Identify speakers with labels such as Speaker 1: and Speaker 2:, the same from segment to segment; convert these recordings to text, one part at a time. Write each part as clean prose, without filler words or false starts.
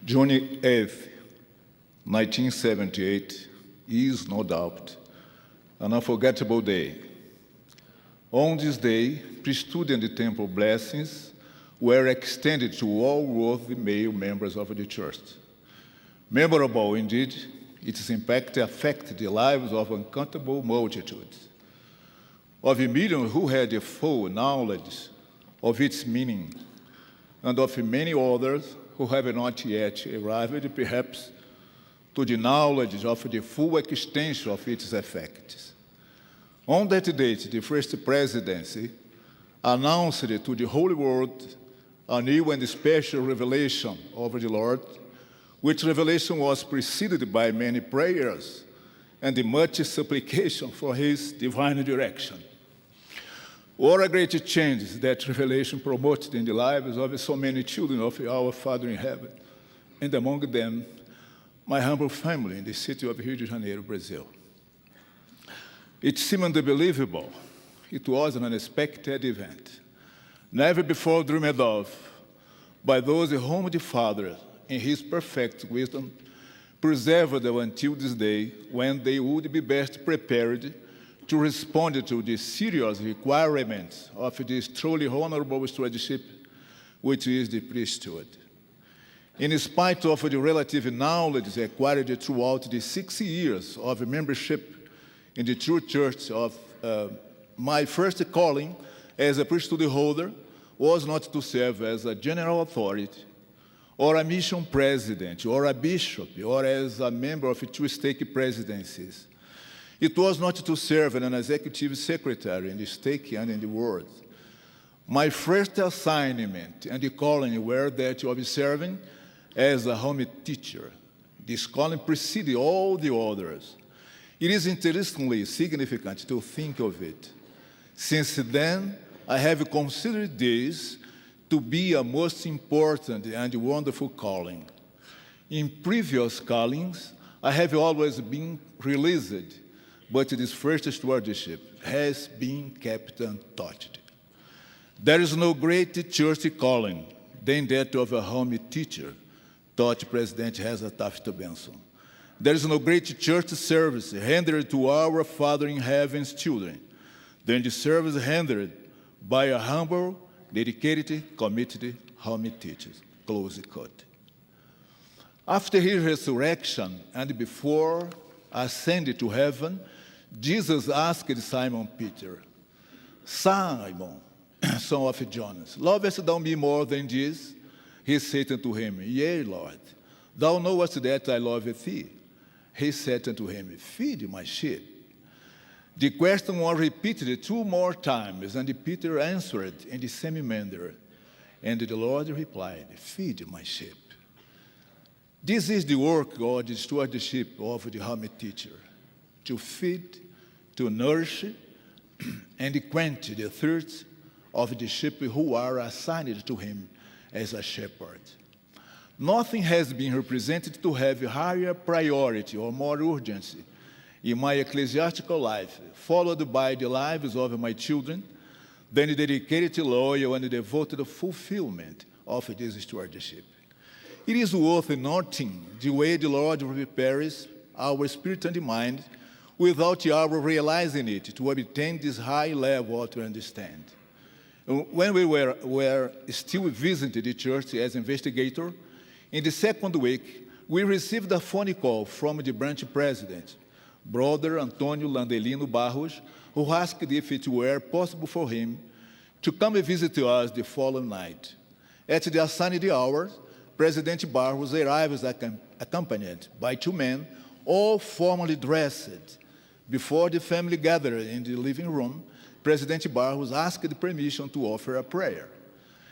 Speaker 1: June 8th, 1978 is, no doubt, an unforgettable day. On this day, priesthood and temple blessings were extended to all worthy male members of the church. Memorable indeed, its impact affected the lives of uncountable multitudes, of millions who had a full knowledge of its meaning, and of many others who have not yet arrived, perhaps, to the knowledge of the full extent of its effects. On that date, the First Presidency announced to the whole world a new and special revelation of the Lord, which revelation was preceded by many prayers and much supplication for His divine direction. What a great change that revelation promoted in the lives of so many children of our Father in heaven, and among them, my humble family in the city of Rio de Janeiro, Brazil. It seemed unbelievable. It was an unexpected event, never before dreamed of by those whom the Father, in His perfect wisdom, preserved until this day, when they would be best prepared to respond to the serious requirements of this truly honorable stewardship, which is the priesthood. In spite of the relative knowledge acquired throughout the 6 years of membership in the true church of my first calling as a priesthood holder was not to serve as a general authority, or a mission president, or a bishop, or as a member of two stake presidencies. It was not to serve as an executive secretary in the stake and in the world. My first assignment and the calling were that of serving as a home teacher. This calling preceded all the others. It is interestingly significant to think of it. Since then, I have considered this to be a most important and wonderful calling. In previous callings, I have always been released, but this first stewardship has been kept untouched. There is no great church calling than that of a home teacher, taught President Reza Taft Benson. There is no great church service rendered to our Father in Heaven's children than the service rendered by a humble, dedicated, committed home teacher. Close quote. After His resurrection and before ascending to heaven, Jesus asked Simon Peter, "Simon, son of Jonas, lovest thou me more than this?" He said unto him, "Yea, Lord, thou knowest that I love thee." He said unto him, "Feed my sheep." The question was repeated 2 more times, and Peter answered in the same manner. And the Lord replied, "Feed my sheep." This is the work of the stewardship of the home teacher, to feed, to nourish, and quench the thirst of the sheep who are assigned to him as a shepherd. Nothing has been represented to have higher priority or more urgency in my ecclesiastical life, followed by the lives of my children, than the dedicated, loyal, and devoted fulfillment of this stewardship. It is worth noting the way the Lord prepares our spirit and mind without our realizing it to obtain this high level to understand. When we were still visiting the church as investigator, in the second week, we received a phone call from the branch president, Brother Antonio Landelino Barros, who asked if it were possible for him to come and visit us the following night. At the assigned hour, President Barros arrives accompanied by 2 men, all formally dressed. Before the family gathered in the living room, President Barros asked permission to offer a prayer.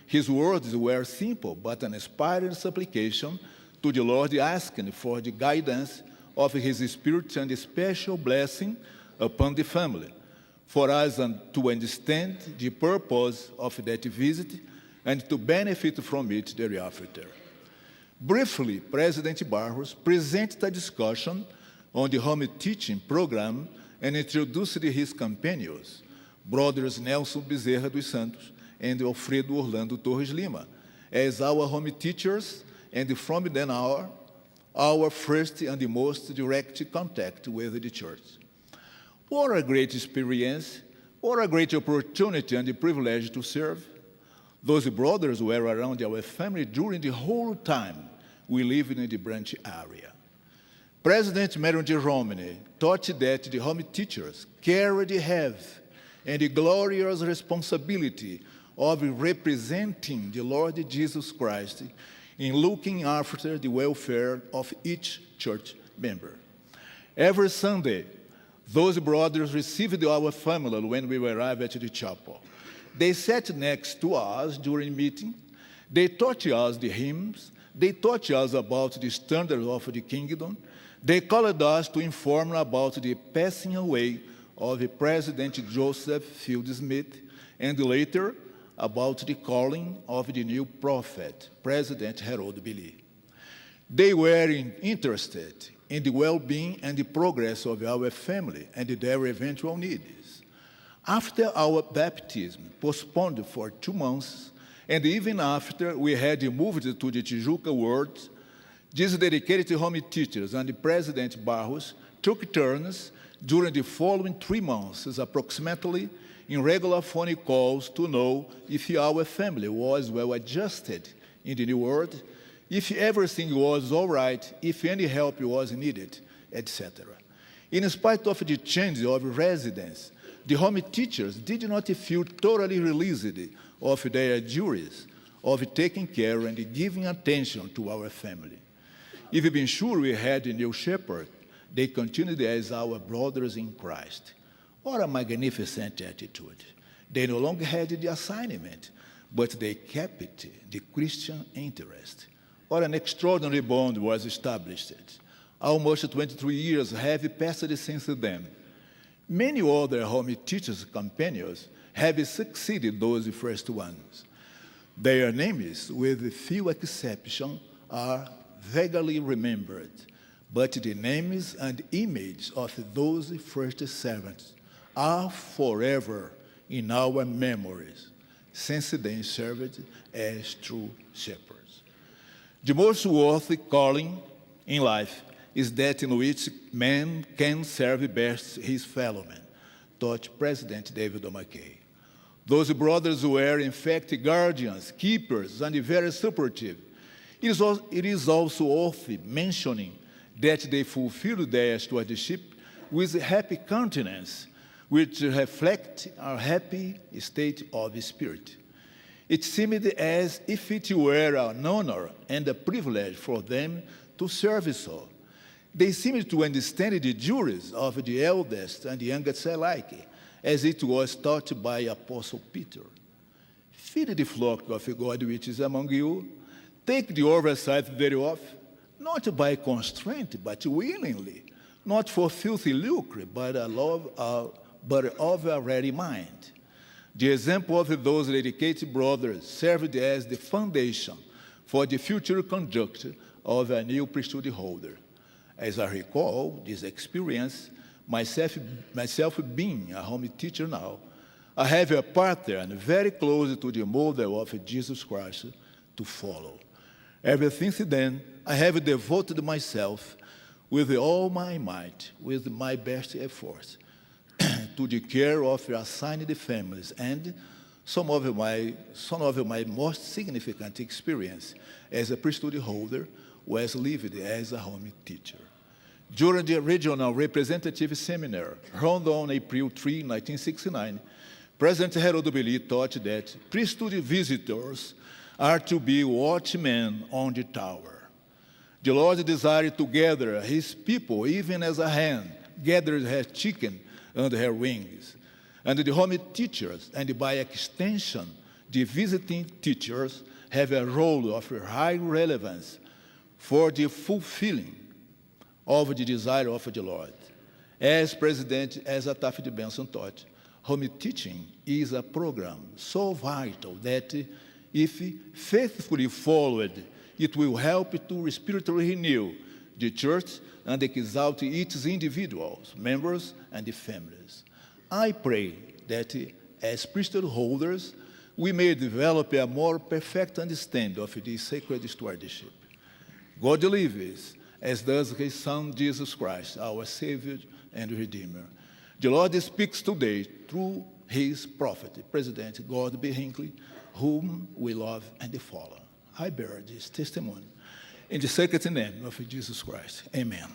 Speaker 1: His words were simple, but an inspired supplication to the Lord, asking for the guidance of His Spirit and a special blessing upon the family, for us to understand the purpose of that visit and to benefit from it thereafter. Briefly, President Barros presented a discussion on the home teaching program and introduced his companions, Brothers Nelson Bezerra dos Santos and Alfredo Orlando Torres Lima, as our home teachers and from then on, our first and the most direct contact with the church. What a great experience, what a great opportunity and the privilege to serve. Those brothers were around our family during the whole time we lived in the branch area. President Marion J. Romney taught that the home teachers carry the heavy and the glorious responsibility of representing the Lord Jesus Christ in looking after the welfare of each church member. Every Sunday, those brothers received our family when we arrived at the chapel. They sat next to us during meeting. They taught us the hymns. They taught us about the standards of the kingdom. They called us to inform about the passing away of President Joseph Field Smith, and later about the calling of the new prophet, President Harold Billy. They were interested in the well-being and the progress of our family and their eventual needs. After our baptism, postponed for 2 months, and even after we had moved to the Tijuca ward, these dedicated home teachers and President Barros took turns during the following 3 months, approximately, in regular phone calls to know if our family was well adjusted in the new world, if everything was all right, if any help was needed, etc. In spite of the change of residence, the home teachers did not feel totally released of their duties of taking care and giving attention to our family. Even being sure we had a new shepherd, they continued as our brothers in Christ. What a magnificent attitude. They no longer had the assignment, but they kept the Christian interest. What an extraordinary bond was established. Almost 23 years have passed since then. Many other home teachers' companions have succeeded those first ones. Their names, with few exceptions, are vaguely remembered, but the names and image of those first servants are forever in our memories, since they served as true shepherds. The most worthy calling in life is that in which man can serve best his fellow man, taught President David O. McKay. Those brothers were, in fact, guardians, keepers, and very supportive. It is also worth mentioning that they fulfilled their stewardship with happy countenance, which reflect our happy state of spirit. It seemed as if it were an honor and a privilege for them to serve so. They seemed to understand the duties of the eldest and the youngest alike, as it was taught by Apostle Peter. Feed the flock of God which is among you. Take the oversight thereof, not by constraint, but willingly, not for filthy lucre, but of a ready mind. The example of those dedicated brothers served as the foundation for the future conduct of a new priesthood holder. As I recall this experience, myself being a home teacher now, I have a pattern very close to the model of Jesus Christ to follow. Ever since then, I have devoted myself with all my might, with my best efforts, to the care of assigned families, and some of my most significant experience as a priesthood holder was lived as a home teacher. During the regional representative seminar held on April 3, 1969, President Harold Billy taught that priesthood visitors are to be watchmen on the tower. The Lord desired to gather his people even as a hen gathers her chicken under her wings. And the home teachers, and by extension, the visiting teachers, have a role of high relevance for the fulfilling of the desire of the Lord. As President Asa Taft Benson taught, home teaching is a program so vital that if faithfully followed, it will help to spiritually renew the church and exalt its individuals, members, and families. I pray that as priesthood holders, we may develop a more perfect understanding of this sacred stewardship. God lives, as does his Son, Jesus Christ, our Savior and Redeemer. The Lord speaks today through his prophet, President Gordon B. Hinckley, whom we love and follow. I bear this testimony in the sacred name of Jesus Christ. Amen.